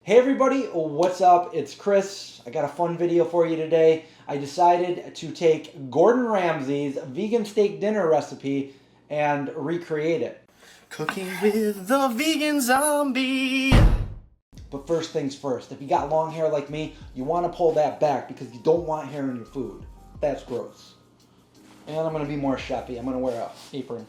Hey everybody, what's up? It's Chris. I got a fun video for you today. I decided to take Gordon Ramsay's vegan steak dinner recipe and recreate it. Cooking with the vegan zombie. But first things first, if you got long hair like me, you want to pull that back because you don't want hair in your food. That's gross. And I'm going to be more chefy. I'm going to wear an apron.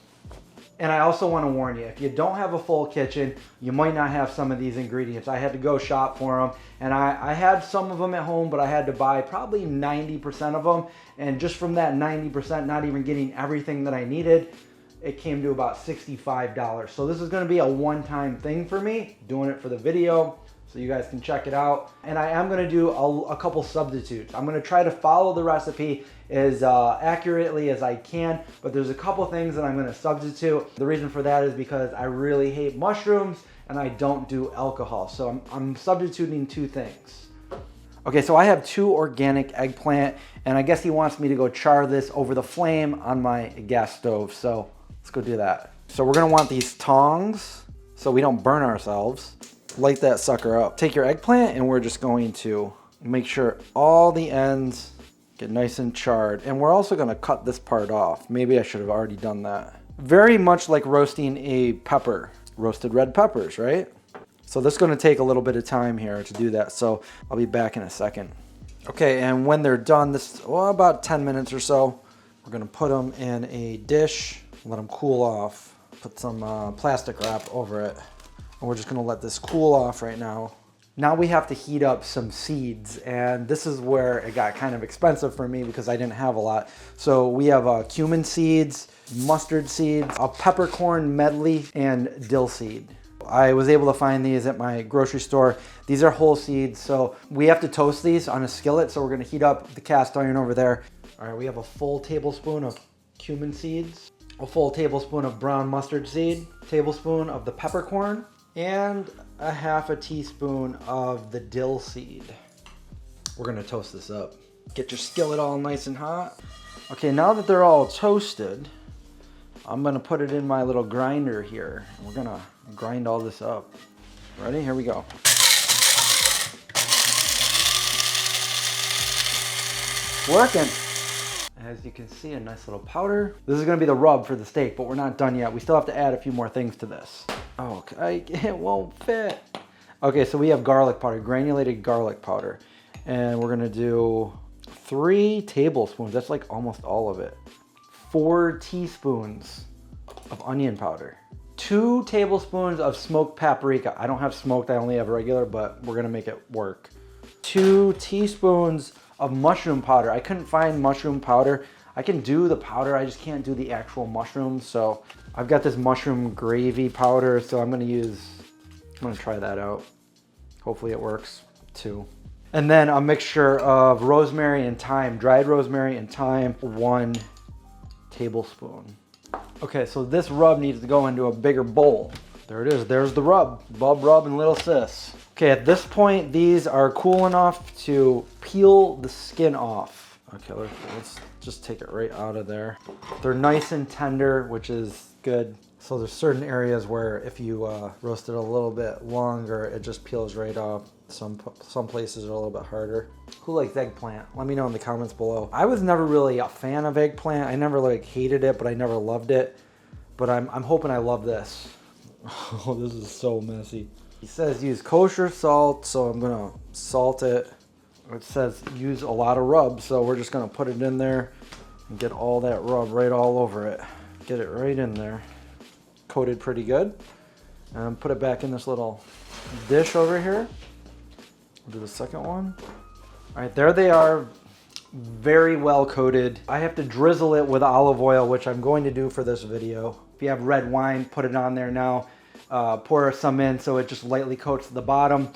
And I also want to warn you, if you don't have a full kitchen, you might not have some of these ingredients. I had to go shop for them, and I had some of them at home, but I had to buy probably 90% of them. And just from that 90%, not even getting everything that I needed, it came to about $65. So this is going to be a one-time thing for me, doing it for the video, so you guys can check it out. And I am going to do a couple substitutes. I'm going to try to follow the recipe as accurately as I can, but there's a couple things that I'm going to substitute. The reason for that is because I really hate mushrooms and I don't do alcohol. So I'm substituting two things. Okay, so I have 2 organic eggplant, and I guess he wants me to go char this over the flame on my gas stove. So let's go do that. So we're going to want these tongs so we don't burn ourselves. Light that sucker up. Take your eggplant and we're just going to make sure all the ends get nice and charred. And we're also going to cut this part off. Maybe I should have already done that. Very much like roasting a pepper. Roasted red peppers, right? So this is going to take a little bit of time here to do that. So I'll be back in a second. Okay, and when they're done, about 10 minutes or so, we're going to put them in a dish, let them cool off. Put some plastic wrap over it. And we're just gonna let this cool off right now. Now we have to heat up some seeds, and this is where it got kind of expensive for me because I didn't have a lot. So we have cumin seeds, mustard seeds, a peppercorn medley, and dill seed. I was able to find these at my grocery store. These are whole seeds, so we have to toast these on a skillet, so we're gonna heat up the cast iron over there. All right, we have a full tablespoon of cumin seeds, a full tablespoon of brown mustard seed, tablespoon of the peppercorn, and a half a teaspoon of the dill seed. We're gonna toast this up. Get your skillet all nice and hot. Okay, now that they're all toasted, I'm gonna put it in my little grinder here. We're gonna grind all this up. Ready? Here we go. Working. As you can see, a nice little powder. This is gonna be the rub for the steak, but we're not done yet. We still have to add a few more things to this. Oh, it won't fit. Okay, so we have garlic powder, granulated garlic powder. And we're gonna do 3 tablespoons, that's like almost all of it. 4 teaspoons of onion powder. 2 tablespoons of smoked paprika. I don't have smoked, I only have regular, but we're gonna make it work. 2 teaspoons of mushroom powder. I couldn't find mushroom powder. I can do the powder, I just can't do the actual mushrooms. So I've got this mushroom gravy powder, so I'm gonna try that out. Hopefully it works too. And then a mixture of rosemary and thyme, dried rosemary and thyme, 1 tablespoon. Okay, so this rub needs to go into a bigger bowl. There it is, there's the rub. Bub rub and little sis. Okay, at this point, these are cool enough to peel the skin off. Okay, let's just take it right out of there. They're nice and tender, which is good. So there's certain areas where if you roast it a little bit longer, it just peels right off. Some places are a little bit harder. Who likes eggplant? Let me know in the comments below. I was never really a fan of eggplant. I never like hated it, but I never loved it. But I'm hoping I love this. Oh, this is so messy. He says use kosher salt, so I'm gonna salt it. It says use a lot of rub, so we're just gonna put it in there and get all that rub right all over it. Get it right in there. Coated pretty good. And put it back in this little dish over here. I'll do the second one. All right, there they are. Very well coated. I have to drizzle it with olive oil, which I'm going to do for this video. If you have red wine, put it on there now. Pour some in so it just lightly coats the bottom.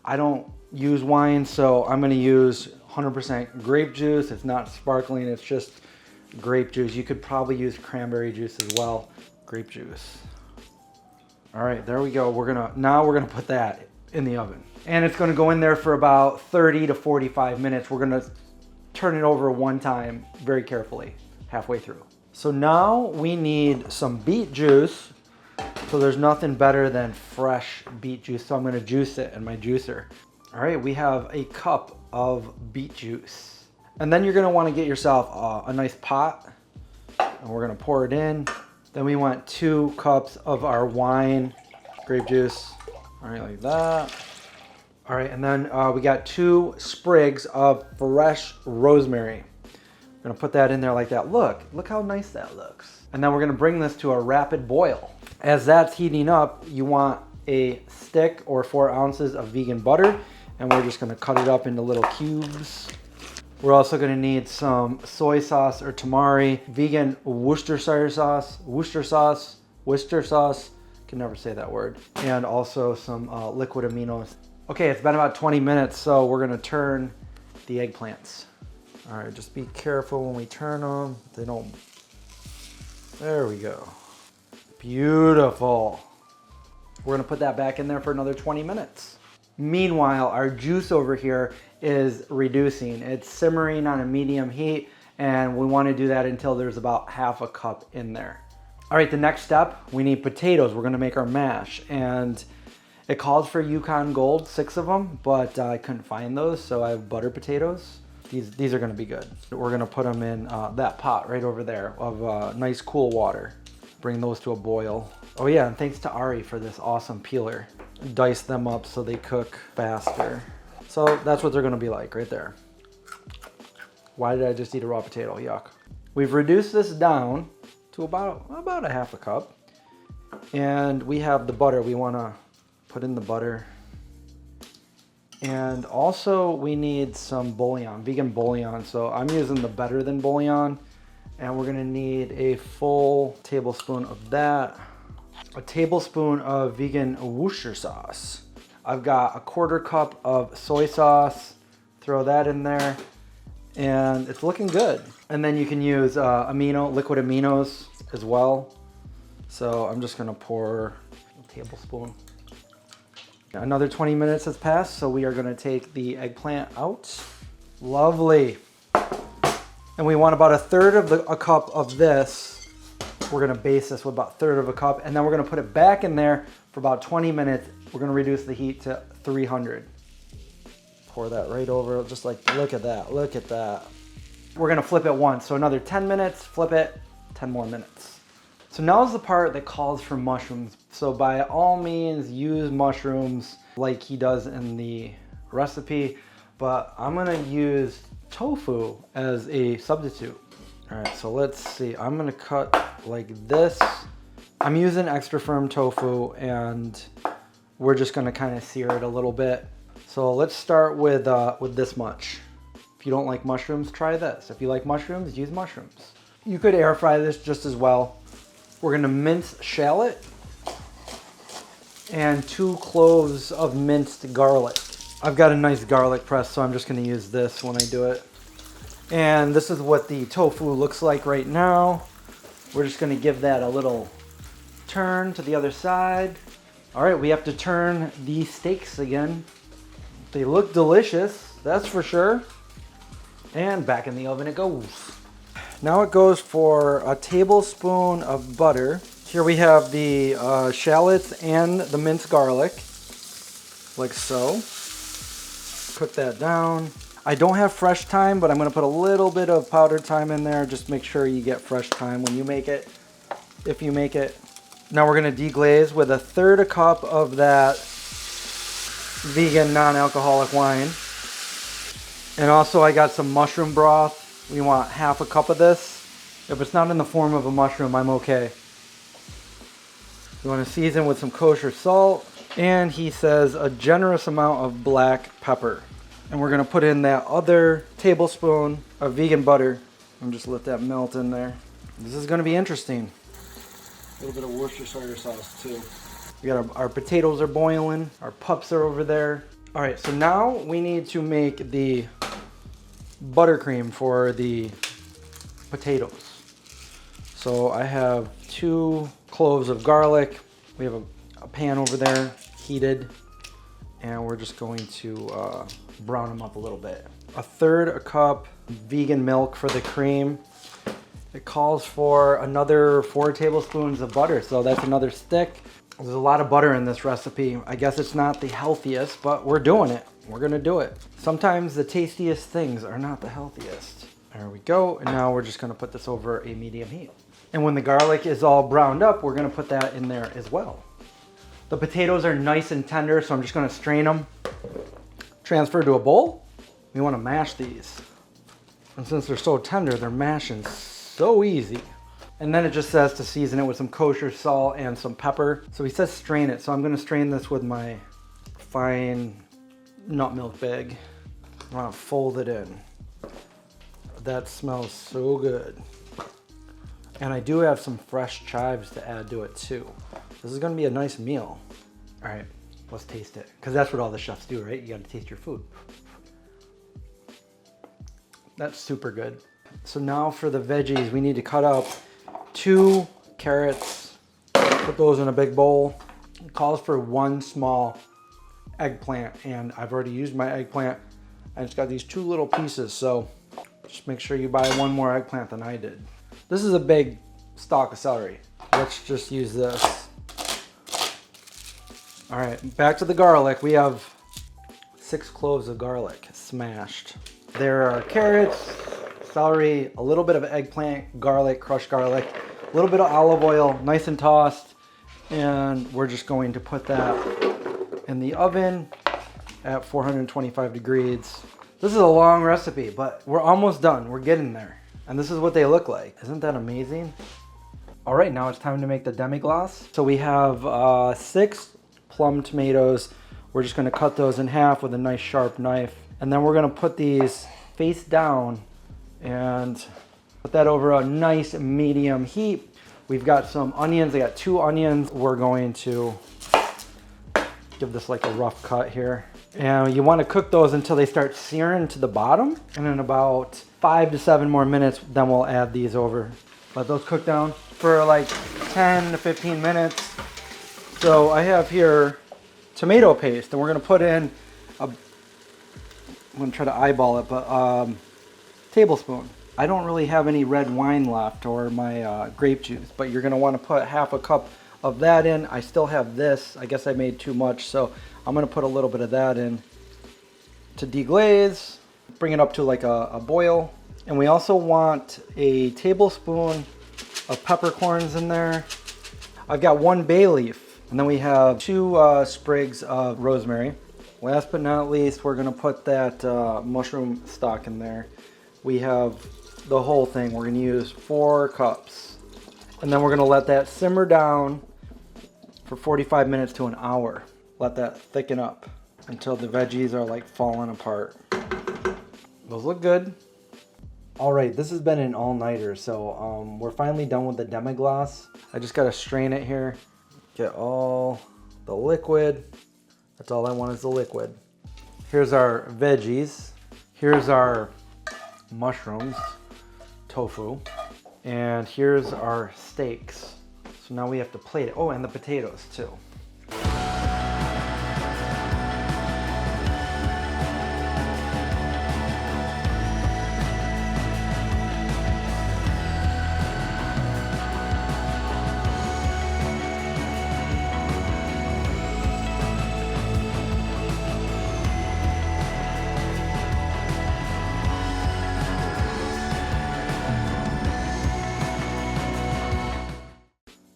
I don't use wine, so I'm gonna use 100% grape juice. It's not sparkling, it's just grape juice. You could probably use cranberry juice as well. Grape juice. All right, there we go. Now we're gonna put that in the oven. And it's gonna go in there for about 30 to 45 minutes. We're gonna turn it over one time very carefully, halfway through. So now we need some beet juice. So there's nothing better than fresh beet juice. So I'm gonna juice it in my juicer. All right, we have a cup of beet juice. And then you're gonna wanna get yourself a nice pot, and we're gonna pour it in. Then we want 2 cups of our wine, grape juice. All right, like that. All right, and then we got 2 sprigs of fresh rosemary. I'm gonna put that in there like that. Look how nice that looks. And then we're gonna bring this to a rapid boil. As that's heating up, you want a stick or 4 ounces of vegan butter, and we're just gonna cut it up into little cubes. We're also gonna need some soy sauce or tamari, vegan Worcestershire sauce, can never say that word, and also some liquid aminos. Okay, it's been about 20 minutes, so we're gonna turn the eggplants. All right, just be careful when we turn them. They don't, there we go. Beautiful. We're gonna put that back in there for another 20 minutes. Meanwhile, our juice over here is reducing. It's simmering on a medium heat, and we wanna do that until there's about half a cup in there. All right, the next step, we need potatoes. We're gonna make our mash, and it calls for Yukon Gold, 6 of them, but I couldn't find those, so I have butter potatoes. These are gonna be good. We're gonna put them in that pot right over there of nice cool water. Bring those to a boil. Oh yeah, and thanks to Ari for this awesome peeler. Dice them up so they cook faster. So that's what they're gonna be like right there. Why did I just eat a raw potato? Yuck. We've reduced this down to about a half a cup. And we have the butter. We wanna put in the butter. And also we need some bouillon, vegan bouillon. So I'm using the Better Than bouillon. And we're gonna need a full tablespoon of that. A tablespoon of vegan Worcestershire sauce. I've got a 1/4 cup of soy sauce. Throw that in there. And it's looking good. And then you can use liquid aminos as well. So I'm just gonna pour a tablespoon. Another 20 minutes has passed, so we are gonna take the eggplant out. Lovely. And we want about a cup of this. We're gonna base this with about 1/3 of a cup, and then we're gonna put it back in there for about 20 minutes. We're gonna reduce the heat to 300. Pour that right over, just like, look at that, look at that. We're gonna flip it once, so another 10 minutes, flip it, 10 more minutes. So now's the part that calls for mushrooms. So by all means, use mushrooms like he does in the recipe, but I'm gonna use tofu as a substitute. All right, so let's see. I'm gonna cut like this. I'm using extra firm tofu, and we're just gonna kind of sear it a little bit. So let's start with this much. If you don't like mushrooms, try this. If you like mushrooms, use mushrooms. You could air fry this just as well. We're gonna mince shallot and 2 cloves of minced garlic. I've got a nice garlic press, so I'm just gonna use this when I do it. And this is what the tofu looks like right now. We're just gonna give that a little turn to the other side. All right, we have to turn the steaks again. They look delicious, that's for sure. And back in the oven it goes. Now it goes for a tablespoon of butter. Here we have the shallots and the minced garlic, like so. Cook that down. I don't have fresh thyme, but I'm gonna put a little bit of powdered thyme in there. Just make sure you get fresh thyme when you make it, if you make it. Now we're gonna deglaze with 1/3 a cup of that vegan non-alcoholic wine. And also I got some mushroom broth. We want 1/2 a cup of this. If it's not in the form of a mushroom, I'm okay. You want to season with some kosher salt. And he says a generous amount of black pepper. And we're gonna put in that other tablespoon of vegan butter and just let that melt in there. This is gonna be interesting. A little bit of Worcestershire sauce too. We got our potatoes are boiling. Our pups are over there. All right, so now we need to make the buttercream for the potatoes. So I have 2 cloves of garlic. We have a pan over there, heated, and we're just going to brown them up a little bit. 1/3 a cup vegan milk for the cream, It calls for another 4 tablespoons of butter, so that's another stick. There's a lot of butter in this recipe. I guess it's not the healthiest, but we're doing it. We're gonna do it. Sometimes the tastiest things are not the healthiest. There we go, and now we're just gonna put this over a medium heat. And when the garlic is all browned up, we're gonna put that in there as well. The potatoes are nice and tender, so I'm just gonna strain them. Transfer to a bowl. We wanna mash these. And since they're so tender, they're mashing so easy. And then it just says to season it with some kosher salt and some pepper. So he says strain it, so I'm gonna strain this with my fine nut milk bag. I wanna fold it in. That smells so good. And I do have some fresh chives to add to it too. This is gonna be a nice meal. All right, let's taste it. Because that's what all the chefs do, right? You gotta taste your food. That's super good. So now for the veggies, we need to cut up 2 carrots, put those in a big bowl. It calls for 1 small eggplant, and I've already used my eggplant. I just got these 2 little pieces, so just make sure you buy 1 more eggplant than I did. This is a big stalk of celery. Let's just use this. All right, back to the garlic. We have 6 cloves of garlic smashed. There are carrots, celery, a little bit of eggplant, garlic, crushed garlic, a little bit of olive oil, nice and tossed. And we're just going to put that in the oven at 425 degrees. This is a long recipe, but we're almost done. We're getting there. And this is what they look like. Isn't that amazing? All right, now it's time to make the demi-glace. So we have 6 plum tomatoes. We're just gonna cut those in half with a nice sharp knife. And then we're gonna put these face down and put that over a nice medium heat. We've got some onions. I got 2 onions. We're going to give this like a rough cut here. And you want to cook those until they start searing to the bottom. And in about 5 to 7 more minutes, then we'll add these over. Let those cook down for like 10 to 15 minutes. So I have here tomato paste, and we're gonna put in I'm gonna try to eyeball it, but tablespoon. I don't really have any red wine left or my grape juice, but you're gonna wanna put half a cup of that in. I still have this. I guess I made too much, so I'm gonna put a little bit of that in to deglaze, bring it up to like a boil. And we also want a tablespoon of peppercorns in there. I've got 1 bay leaf, and then we have 2 sprigs of rosemary. Last but not least, we're gonna put that mushroom stock in there. We have the whole thing. We're gonna use 4 cups. And then we're gonna let that simmer down for 45 minutes to an hour. Let that thicken up until the veggies are like falling apart. Those look good. All right, this has been an all-nighter, so we're finally done with the demi-glace. I just gotta strain it here, get all the liquid. That's all I want is the liquid. Here's our veggies. Here's our mushrooms, tofu, and here's our steaks. So now we have to plate it. Oh, and the potatoes too.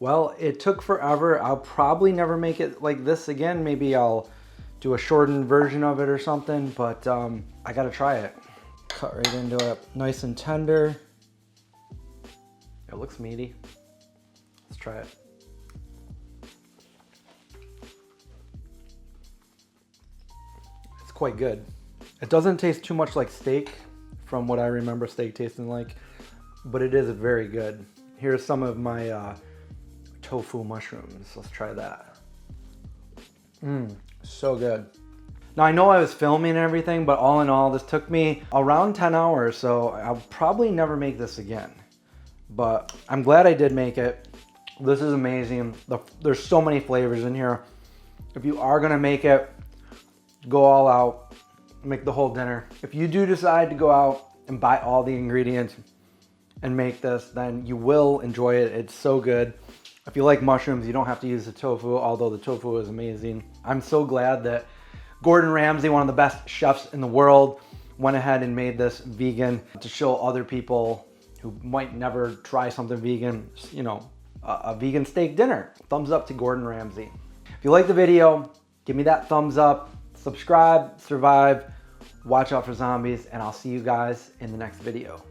Well, it took forever. I'll probably never make it like this again. Maybe I'll do a shortened version of it or something, but I gotta try it. Cut right into it, nice and tender. It looks meaty. Let's try it. It's quite good. It doesn't taste too much like steak from what I remember steak tasting like, but it is very good. Here's some of my tofu mushrooms. Let's try that. So good. Now I know I was filming and everything, but all in all, this took me around 10 hours, so I'll probably never make this again. But I'm glad I did make it. This is amazing. There's so many flavors in here. If you are gonna make it, go all out, make the whole dinner. If you do decide to go out and buy all the ingredients, and make this, then you will enjoy it. It's so good. If you like mushrooms, you don't have to use the tofu, although the tofu is amazing. I'm so glad that Gordon Ramsay, one of the best chefs in the world, went ahead and made this vegan to show other people who might never try something vegan, you know, a vegan steak dinner. Thumbs up to Gordon Ramsay. If you like the video, give me that thumbs up, subscribe, survive, watch out for zombies, and I'll see you guys in the next video.